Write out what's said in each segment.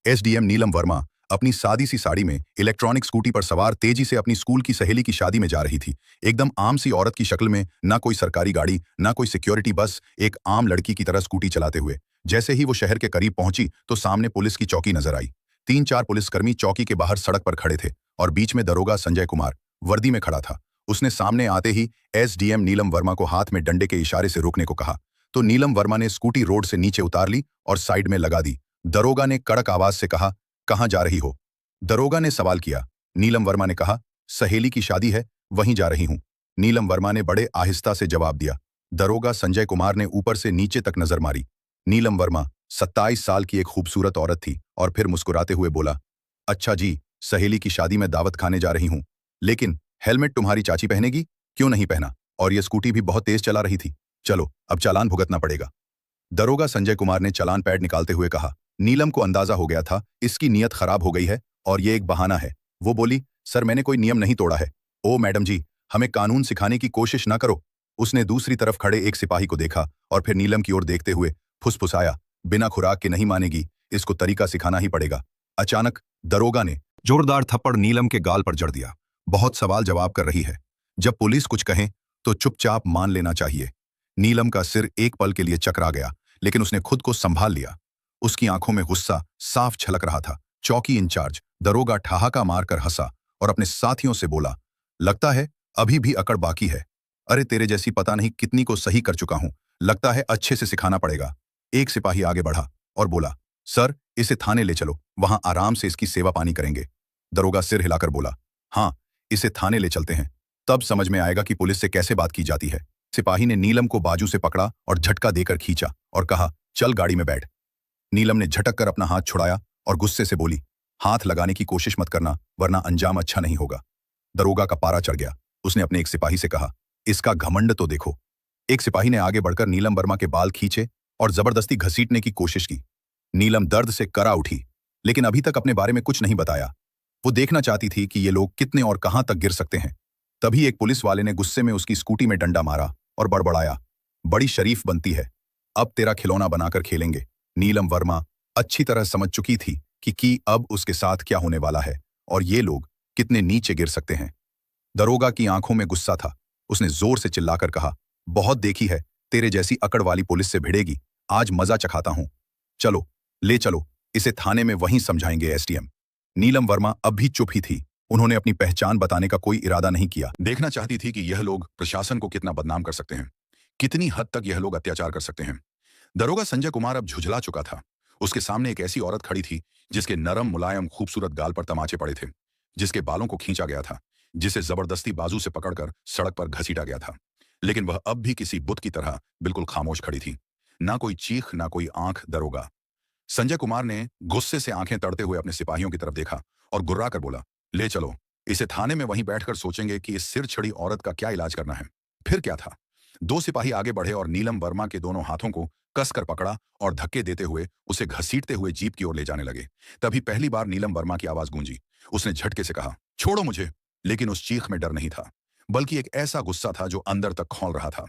SDM Neelam Verma अपनी सादी सी साड़ी में इलेक्ट्रॉनिक स्कूटी पर सवार तेजी से अपनी स्कूल की सहेली की शादी में जा रही थी। एकदम आम सी औरत की शक्ल में, ना कोई सरकारी गाड़ी, ना कोई सिक्योरिटी, बस एक आम लड़की की तरह स्कूटी चलाते हुए। जैसे ही वो शहर के करीब पहुंची तो सामने पुलिस की चौकी नजर आई। 3-4 पुलिसकर्मी चौकी के बाहर सड़क पर खड़े थे और बीच में दरोगा संजय कुमार वर्दी में खड़ा था। उसने सामने आते ही एसडीएम नीलम वर्मा को हाथ में डंडे के इशारे से रोकने को कहा तो नीलम वर्मा ने स्कूटी रोड से नीचे उतार ली और साइड में लगा दी। दरोगा ने कड़क आवाज से कहा, कहां जा रही हो? दरोगा ने सवाल किया। नीलम वर्मा ने कहा, सहेली की शादी है, वहीं जा रही हूं। नीलम वर्मा ने बड़े आहिस्ता से जवाब दिया। दरोगा संजय कुमार ने ऊपर से नीचे तक नजर मारी। नीलम वर्मा 27 साल की एक खूबसूरत औरत थी और फिर मुस्कुराते हुए बोला, अच्छा जी, सहेली की शादी में दावत खाने जा रही हूं, लेकिन हेलमेट तुम्हारी चाची पहनेगी? क्यों नहीं पहना? और ये स्कूटी भी बहुत तेज चला रही थी। चलो, अब चालान भुगतना पड़ेगा। दरोगा संजय कुमार ने चालान पैड निकालते हुए कहा। नीलम को अंदाजा हो गया था इसकी नीयत खराब हो गई है और ये एक बहाना है। वो बोली, सर मैंने कोई नियम नहीं तोड़ा है। ओ मैडम जी, हमें कानून सिखाने की कोशिश ना करो। उसने दूसरी तरफ खड़े एक सिपाही को देखा और फिर नीलम की ओर देखते हुए फुसफुसाया, बिना खुराक के नहीं मानेगी, इसको तरीका सिखाना ही पड़ेगा। अचानक दरोगा ने जोरदार थप्पड़ नीलम के गाल पर जड़ दिया। बहुत सवाल जवाब कर रही है, जब पुलिस कुछ कहे तो चुपचाप मान लेना चाहिए। नीलम का सिर एक पल के लिए चकरा गया, लेकिन उसने खुद को संभाल लिया। उसकी आंखों में गुस्सा साफ छलक रहा था। चौकी इंचार्ज दरोगा ठहाका मारकर हंसा और अपने साथियों से बोला, लगता है अभी भी अकड़ बाकी है। अरे तेरे जैसी पता नहीं कितनी को सही कर चुका हूं, लगता है अच्छे से सिखाना पड़ेगा। एक सिपाही आगे बढ़ा और बोला, सर इसे थाने ले चलो, वहां आराम से इसकी सेवा पानी करेंगे। दरोगा सिर हिलाकर बोला, हाँ, इसे थाने ले चलते हैं, तब समझ में आएगा कि पुलिस से कैसे बात की जाती है। सिपाही ने नीलम को बाजू से पकड़ा और झटका देकर खींचा और कहा, चल गाड़ी में बैठ। नीलम ने झटक कर अपना हाथ छुड़ाया और गुस्से से बोली, हाथ लगाने की कोशिश मत करना, वरना अंजाम अच्छा नहीं होगा। दरोगा का पारा चढ़ गया। उसने अपने एक सिपाही से कहा, इसका घमंड तो देखो। एक सिपाही ने आगे बढ़कर नीलम वर्मा के बाल खींचे और जबरदस्ती घसीटने की कोशिश की। नीलम दर्द से करा उठी, लेकिन अभी तक अपने बारे में कुछ नहीं बताया। वो देखना चाहती थी कि ये लोग कितने और कहां तक गिर सकते हैं। तभी एक पुलिस वाले ने गुस्से में उसकी स्कूटी में डंडा मारा और बड़बड़ाया, बड़ी शरीफ बनती है, अब तेरा खिलौना बनाकर खेलेंगे। नीलम वर्मा अच्छी तरह समझ चुकी थी कि अब उसके साथ क्या होने वाला है और ये लोग कितने नीचे गिर सकते हैं। दरोगा की आंखों में गुस्सा था। उसने जोर से चिल्लाकर कहा, बहुत देखी है, तेरे जैसी अकड़ वाली पुलिस से भिड़ेगी, आज मजा चखाता हूं। चलो, ले चलो, इसे थाने में वहीं समझाएंगे एसडीएम। नीलम वर्मा अब भी चुप ही थी। उन्होंने अपनी पहचान बताने का कोई इरादा नहीं किया। देखना चाहती थी कि यह लोग प्रशासन को कितना बदनाम कर सकते हैं, कितनी हद तक यह लोग अत्याचार कर सकते हैं। दरोगा संजय कुमार अब झुझला चुका था। उसके सामने एक ऐसी औरत खड़ी थी जिसके नरम मुलायम खूबसूरत गाल पर तमाचे पड़े थे, जिसके बालों को खींचा गया था, जिसे जबरदस्ती बाजू से पकड़कर सड़क पर घसीटा गया था। लेकिन वह अब भी किसी बुत की तरह बिल्कुल खामोश खड़ी थी। ना कोई चीख, ना कोई आंख। दरोगा संजय कुमार ने गुस्से से आंखें तड़ते हुए अपने सिपाहियों की तरफ देखा और गुर्रा कर बोला, ले चलो, इसे थाने में वहीं बैठकर सोचेंगे कि इस सिर छड़ी औरत का क्या इलाज करना है। फिर क्या था, दो सिपाही आगे बढ़े और नीलम वर्मा के दोनों हाथों को कसकर पकड़ा और धक्के देते हुए उसे घसीटते हुए जीप की ओर ले जाने लगे। तभी पहली बार नीलम वर्मा की आवाज गूंजी। उसने झटके से कहा, छोड़ो मुझे। लेकिन उस चीख में डर नहीं था, बल्कि एक ऐसा गुस्सा था जो अंदर तक खौल रहा था।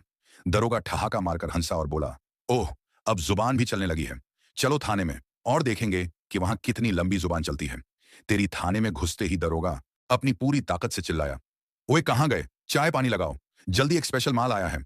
दरोगा ठहाका मारकर हंसा और बोला, ओह, अब जुबान भी चलने लगी है। चलो थाने में और देखेंगे कि वहां कितनी लंबी जुबान चलती है। तेरी थाने में घुसते ही दरोगा अपनी पूरी ताकत से चिल्लाया, ओए कहां गए, चाय पानी लगाओ, जल्दी एक स्पेशल माल आया है।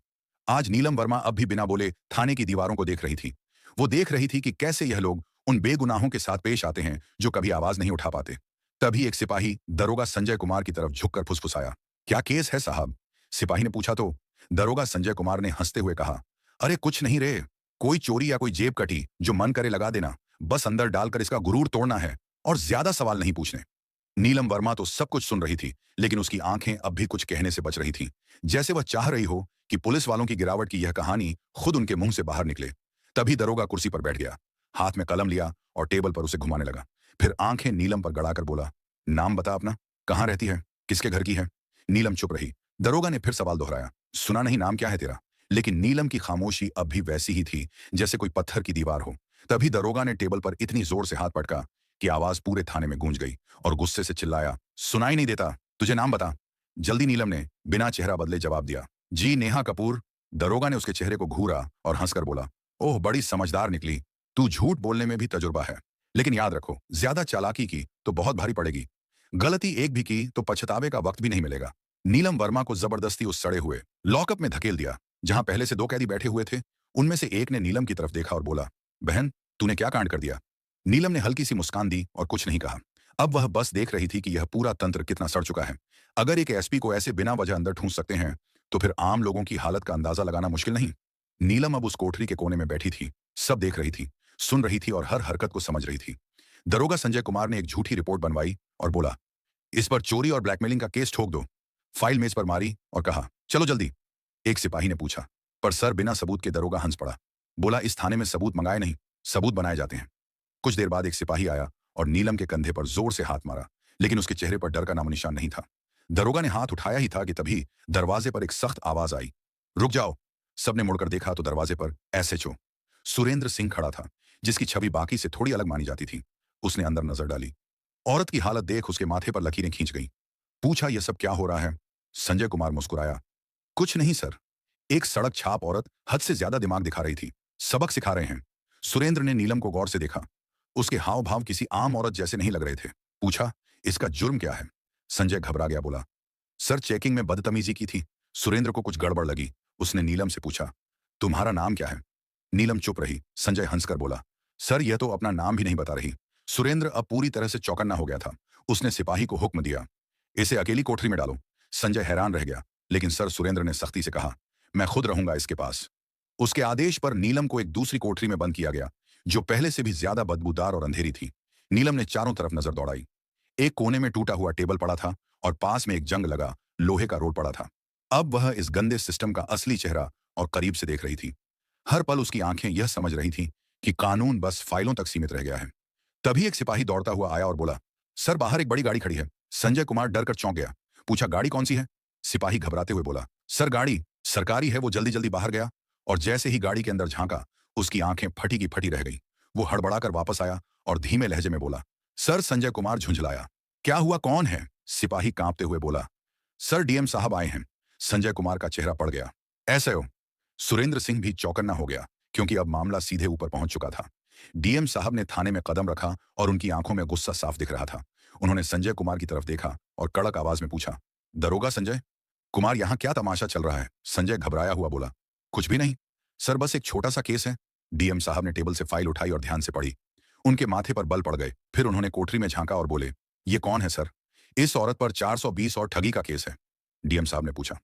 आज नीलम वर्मा अब भी बिना बोले थाने की दीवारों को देख रही थी। वो देख रही थी कि कैसे यह लोग उन बेगुनाहों के साथ पेश आते हैं जो कभी आवाज नहीं उठा पाते। तभी एक सिपाही दरोगा संजय कुमार की तरफ झुककर फुसफुसाया, क्या केस है साहब? सिपाही ने पूछा तो दरोगा संजय कुमार ने हंसते हुए कहा, अरे कुछ नहीं रे, कोई चोरी या कोई जेब कटी, जो मन करे लगा देना, बस अंदर डालकर इसका गुरूर तोड़ना है और ज्यादा सवाल नहीं पूछने। नीलम वर्मा तो सब कुछ सुन रही थी, लेकिन उसकी आंखें अब भी कुछ कहने से बच रही थीं, जैसे वह चाह रही हो कि पुलिस वालों की गिरावट की यह कहानी खुद उनके मुंह से बाहर निकले। तभी दरोगा कुर्सी पर बैठ गया, हाथ में कलम लिया और टेबल पर उसे घुमाने लगा। फिर आंखें नीलम पर गड़ाकर बोला, नाम बता अपना, कहाँ रहती है, किसके घर की है? नीलम चुप रही। दरोगा ने फिर सवाल दोहराया, सुना नहीं नाम क्या है तेरा? लेकिन नीलम की खामोशी अब भी वैसी ही थी जैसे कोई पत्थर की दीवार हो। तभी दरोगा ने टेबल पर इतनी जोर से हाथ पटका कि आवाज पूरे थाने में गूंज गई और गुस्से से चिल्लाया, सुनाई नहीं देता, तुझे नाम बता जल्दी। नीलम ने बिना चेहरा बदले जवाब दिया, जी नेहा कपूर। दरोगा ने उसके चेहरे को घूरा और हंसकर बोला, ओह बड़ी समझदार निकली, तू झूठ बोलने में भी तजुर्बा है। लेकिन याद रखो, ज्यादा चालाकी की तो बहुत भारी पड़ेगी। गलती एक भी की तो पछतावे का वक्त भी नहीं मिलेगा। नीलम वर्मा को जबरदस्ती उस सड़े हुए लॉकअप में धकेल दिया, जहां पहले से 2 कैदी बैठे हुए थे। उनमें से एक ने नीलम की तरफ देखा और बोला, बहन, तूने क्या कांड कर दिया? नीलम ने हल्की सी मुस्कान दी और कुछ नहीं कहा। अब वह बस देख रही थी कि यह पूरा तंत्र कितना सड़ चुका है। अगर एक एसपी को ऐसे बिना वजह अंदर ठूंस सकते हैं, तो फिर आम लोगों की हालत का अंदाजा लगाना मुश्किल नहीं। नीलम अब उस कोठरी के कोने में बैठी थी, सब देख रही थी, सुन रही थी और हर हरकत को समझ रही थी। दरोगा संजय कुमार ने एक झूठी रिपोर्ट बनवाई और बोला, इस पर चोरी और ब्लैकमेलिंग का केस ठोक दो। फाइल मेज पर मारी और कहा, चलो जल्दी। एक सिपाही ने पूछा, पर सर, बिना सबूत के? दरोगा हंस पड़ा, बोला, इस थाने में सबूत मंगाए नहीं, सबूत बनाए जाते हैं। कुछ देर बाद एक सिपाही आया और नीलम के कंधे पर जोर से हाथ मारा, लेकिन उसके चेहरे पर डर का नामो निशान नहीं था। दरोगा ने हाथ उठाया ही था कि तभी दरवाजे पर एक सख्त आवाज आई, रुक जाओ। सबने मुड़कर देखा तो दरवाजे पर एसएचओ सुरेंद्र सिंह खड़ा था, जिसकी छवि बाकी से थोड़ी अलग मानी जाती थी। उसने अंदर नजर डाली। औरत की हालत देख उसके माथे पर लकीरें खींच गईं। पूछा, यह सब क्या हो रहा है? संजय कुमार मुस्कुराया, कुछ नहीं सर, एक सड़क छाप औरत हद से ज्यादा दिमाग दिखा रही थी, सबक सिखा रहे हैं। सुरेंद्र ने नीलम को गौर से देखा। उसके हाव भाव किसी आम औरत जैसे नहीं लग रहे थे। पूछा, इसका जुर्म क्या है? संजय घबरा गया, बोला, सर, चेकिंग में बदतमीजी की थी। सुरेंद्र को कुछ गड़बड़ लगी। उसने नीलम से पूछा, तुम्हारा नाम क्या है? नीलम चुप रही। संजय हंसकर बोला, सर, यह तो अपना नाम भी नहीं बता रही। सुरेंद्र अब पूरी तरह से चौकन्ना हो गया था। उसने सिपाही को हुक्म दिया, इसे अकेली कोठरी में डालो। संजय हैरान रह गया, लेकिन सर, सुरेंद्र ने सख्ती से कहा, मैं खुद रहूंगा इसके पास। उसके आदेश पर नीलम को एक दूसरी कोठरी में बंद किया गया, जो पहले से भी ज्यादा बदबूदार और अंधेरी थी। नीलम ने चारों तरफ नजर दौड़ाई। एक कोने में टूटा हुआ टेबल पड़ा था और पास में एक जंग लगा लोहे का रोड पड़ा था। अब वह इस गंदे सिस्टम का असली चेहरा और करीब से देख रही थी। हर पल उसकी आंखें यह समझ रही थीं कि कानून बस फाइलों तक सीमित रह गया है। तभी एक सिपाही दौड़ता हुआ आया और बोला, सर, बाहर एक बड़ी गाड़ी खड़ी है। संजय कुमार डर कर चौंक गया। पूछा, गाड़ी कौन सी है? सिपाही घबराते हुए बोला, सर, गाड़ी सरकारी है। वो जल्दी जल्दी बाहर गया और जैसे ही गाड़ी के अंदर झांका, उसकी आंखें फटी की फटी रह गईं। वो हड़बड़ाकर वापस आया और धीमे लहजे में बोला, सर। संजय कुमार झुंझलाया। क्या हुआ, कौन है? सिपाही कांपते हुए बोला, सर, डीएम साहब आए हैं। संजय कुमार का चेहरा पड़ गया। ऐसे हो? सुरेंद्र सिंह भी चौकन्ना हो गया, क्योंकि अब मामला सीधे ऊपर पहुंच चुका था। डीएम साहब ने थाने में कदम रखा और उनकी आंखों में गुस्सा साफ दिख रहा था। उन्होंने संजय कुमार की तरफ देखा और कड़क आवाज में पूछा, दरोगा संजय कुमार, यहां क्या तमाशा चल रहा है? संजय घबराया हुआ बोला, कुछ भी नहीं सर, बस एक छोटा सा केस है। डीएम साहब ने टेबल से फाइल उठाई और ध्यान से पढ़ी। उनके माथे पर बल पड़ गए। फिर उन्होंने कोठरी में झांका और बोले, ये कौन है सर? इस औरत पर 420 और ठगी का केस है। डीएम साहब ने पूछा,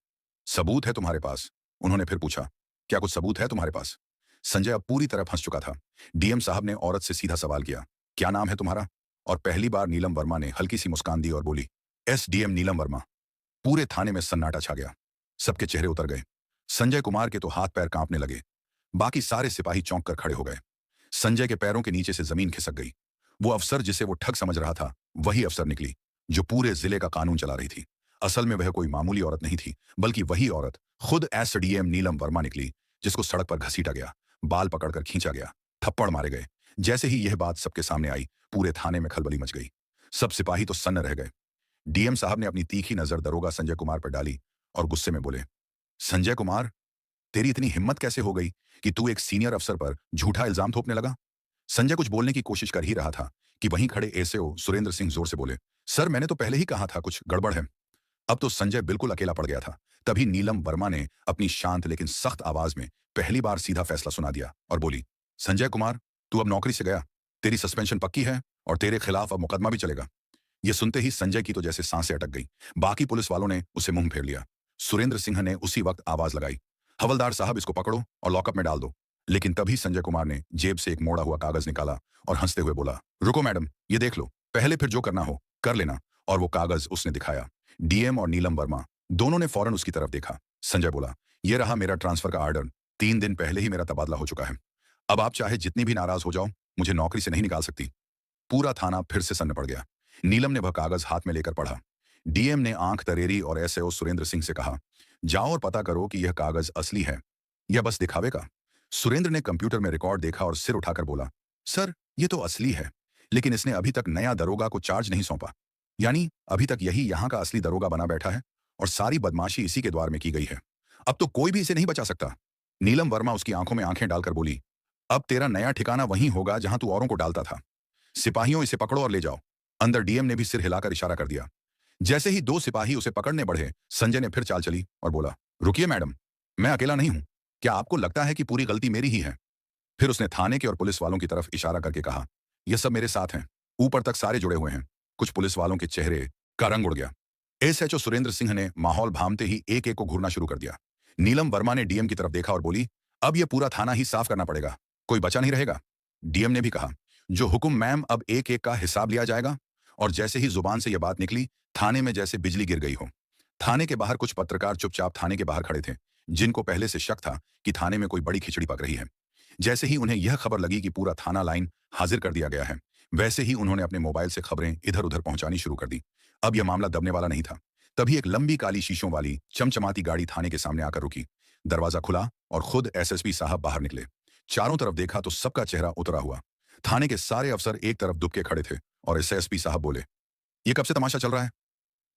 सबूत है तुम्हारे पास? उन्होंने फिर पूछा, क्या कुछ सबूत है तुम्हारे पास? संजय अब पूरी तरह फंस चुका था। डीएम साहब ने औरत से सीधा सवाल किया, क्या नाम है तुम्हारा? और पहली बार नीलम वर्मा ने हल्की सी मुस्कान दी और बोली, एसडीएम नीलम वर्मा। पूरे थाने में सन्नाटा छा गया। सबके चेहरे उतर गए। संजय कुमार के तो हाथ पैर कांपने लगे। बाकी सारे सिपाही चौंक कर खड़े हो गए। संजय के पैरों के नीचे से जमीन खिसक गई। वो अफसर जिसे वो ठग समझ रहा था, वही अफसर निकली जो पूरे जिले का कानून चला रही थी। असल में वह कोई मामूली औरत नहीं थी, बल्कि वही औरत खुद एसडीएम नीलम वर्मा निकली, जिसको सड़क पर घसीटा गया, बाल पकड़कर खींचा गया, थप्पड़ मारे गए। जैसे ही यह बात सबके सामने आई, पूरे थाने में खलबली मच गई। सब सिपाही तो सन्न रह गए। डीएम साहब ने अपनी तीखी नजर दरोगा संजय कुमार पर डाली और गुस्से में बोले, संजय कुमार, तेरी इतनी हिम्मत कैसे हो गई कि तू एक सीनियर अफसर पर झूठा इल्जाम थोपने लगा? संजय कुछ बोलने की कोशिश कर ही रहा था कि वहीं खड़े एसओ सुरेंद्र सिंह जोर से बोले, सर, मैंने तो पहले ही कहा था कुछ गड़बड़ है। अब तो संजय बिल्कुल अकेला पड़ गया था। तभी नीलम वर्मा ने अपनी शांत लेकिन सख्त आवाज में पहली बार सीधा फैसला सुना दिया और बोली, संजय कुमार, तू अब नौकरी से गया, तेरी सस्पेंशन पक्की है और तेरे खिलाफ अब मुकदमा भी चलेगा। यह सुनते ही संजय की तो जैसे सांसें अटक गई। बाकी पुलिस वालों ने उसे मुंह फेर लिया। सुरेंद्र सिंह ने उसी वक्त आवाज लगाई, हवलदार साहब, इसको पकड़ो और लॉकअप में डाल दो। लेकिन तभी संजय कुमार ने जेब से एक मोड़ा हुआ कागज निकाला और हंसते हुए बोला, रुको मैडम, ये देख लो, पहले फिर जो करना हो कर लेना। और वो कागज उसने दिखाया। डीएम और नीलम वर्मा दोनों ने फौरन उसकी तरफ देखा। संजय बोला, ये रहा मेरा ट्रांसफर का ऑर्डर। 3 दिन पहले ही मेरा तबादला हो चुका है। अब आप चाहे जितनी भी नाराज हो जाओ, मुझे नौकरी से नहीं निकाल सकती। पूरा थाना फिर से सन्न पड़ गया। नीलम ने वह कागज हाथ में लेकर पढ़ा। डीएम ने आंख तरेरी और एसओ सुरेंद्र सिंह से कहा, जाओ और पता करो कि यह कागज असली है या बस दिखावे का। सुरेंद्र ने कंप्यूटर में रिकॉर्ड देखा और सिर उठाकर बोला, सर, यह तो असली है, लेकिन इसने अभी तक नया दरोगा को चार्ज नहीं सौंपा। यानी अभी तक यही यहां का असली दरोगा बना बैठा है और सारी बदमाशी इसी के द्वार में की गई है। अब तो कोई भी इसे नहीं बचा सकता। नीलम वर्मा उसकी आंखों में आंखें डालकर बोली, अब तेरा नया ठिकाना वहीं होगा जहां तू औरों को डालता था। सिपाहियों, इसे पकड़ो और ले जाओ। अंदर डीएम ने भी सिर हिलाकर इशारा कर दिया। जैसे ही 2 सिपाही उसे पकड़ने बढ़े, संजय ने फिर चाल चली और बोला, रुकिए मैडम, मैं अकेला नहीं हूं। क्या आपको लगता है कि पूरी गलती मेरी ही है? फिर उसने थाने के और पुलिस वालों की तरफ इशारा करके कहा, यह सब मेरे साथ हैं। ऊपर तक सारे जुड़े हुए हैं। कुछ पुलिस वालों के चेहरे का रंग उड़ गया। एसएचओ सुरेंद्र सिंह ने माहौल भांपते ही एक एक को घूरना शुरू कर दिया। नीलम वर्मा ने डीएम की तरफ देखा और बोली, अब यह पूरा थाना ही साफ करना पड़ेगा, कोई बचा नहीं रहेगा। डीएम ने भी कहा, जो हुक्म मैम, अब एक एक का हिसाब लिया जाएगा। और जैसे ही जुबान से यह बात निकली, थाने में जैसे बिजली गिर गई हो। थाने के बाहर कुछ पत्रकार चुपचाप थाने के बाहर खड़े थे, जिनको पहले से शक था कि थाने में कोई बड़ी खिचड़ी पक रही है। जैसे ही उन्हें यह खबर लगी कि पूरा थाना लाइन हाजिर कर दिया गया है, वैसे ही उन्होंने अपने मोबाइल से खबरें इधर उधर पहुंचानी शुरू कर दी। अब यह मामला दबने वाला नहीं था। तभी एक लंबी काली शीशों वाली चमचमाती गाड़ी थाने के सामने आकर रुकी। दरवाजा खुला और खुद एसएसपी साहब बाहर निकले। चारों तरफ देखा तो सबका चेहरा उतरा हुआ। थाने के सारे अफसर एक तरफ दुबके खड़े थे और एसएसपी साहब बोले, ये कब से तमाशा चल रहा है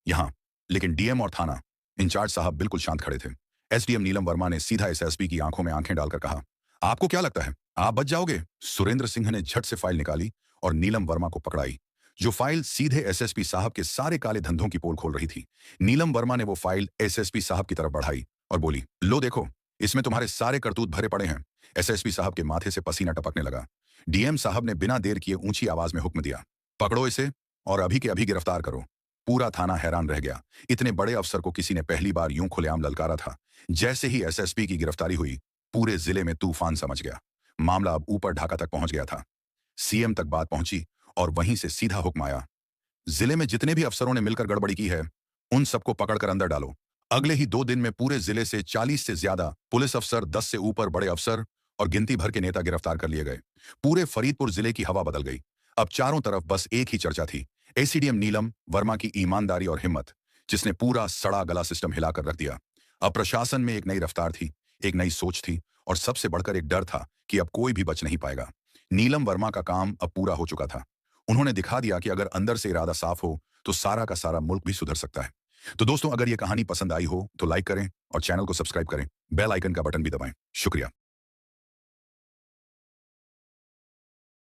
यहां? लेकिन डीएम और थाना इंचार्ज साहब बिल्कुल शांत खड़े थे। एसडीएम नीलम वर्मा ने सीधा एसएसपी की आंखों में आंखें डालकर कहा, आपको क्या लगता है आप बच जाओगे? सुरेंद्र सिंह ने झट से फाइल निकाली और नीलम वर्मा को पकड़ाई, जो फाइल सीधे एसएसपी साहब के सारे काले धंधों की पोल खोल रही थी। नीलम वर्मा ने वो फाइल एसएसपी साहब की तरफ बढ़ाई और बोली, लो देखो, इसमें तुम्हारे सारे करतूत भरे पड़े हैं। एसएसपी साहब के माथे से पसीना टपकने लगा। डीएम साहब ने बिना देर किए ऊंची आवाज में हुक्म दिया, पकड़ो इसे और अभी के अभी गिरफ्तार करो। पूरा थाना हैरान रह गया। इतने बड़े अफसर को किसी ने पहली बार यूं खुलेआम ललकारा था। जैसे ही एसएसपी की गिरफ्तारी हुई, पूरे जिले में तूफान समझ गया। मामला अब ऊपर ढाका तक पहुंच गया था। सीएम तक बात पहुंची और वहीं से सीधा हुक्म आया, जिले में जितने भी अफसरों ने मिलकर गड़बड़ी की है, उन सबको पकड़कर अंदर डालो। अगले ही 2 दिन में पूरे जिले से 40 से ज्यादा पुलिस अफसर, 10 से ऊपर बड़े अफसर और गिनती भर के नेता गिरफ्तार कर लिए गए। पूरे फरीदपुर जिले की हवा बदल गई। अब चारों तरफ बस एक ही चर्चा थी, एसीडीएम नीलम वर्मा की ईमानदारी और हिम्मत, जिसने पूरा सड़ा गला सिस्टम हिलाकर रख दिया। अब प्रशासन में एक नई रफ्तार थी, एक नई सोच थी और सबसे बढ़कर एक डर था कि अब कोई भी बच नहीं पाएगा। नीलम वर्मा का काम अब पूरा हो चुका था। उन्होंने दिखा दिया कि अगर अंदर से इरादा साफ हो तो सारा का सारा मुल्क भी सुधर सकता है। तो दोस्तों, अगर ये कहानी पसंद आई हो तो लाइक करें और चैनल को सब्सक्राइब करें। बेल आइकन का बटन भी दबाएं। शुक्रिया।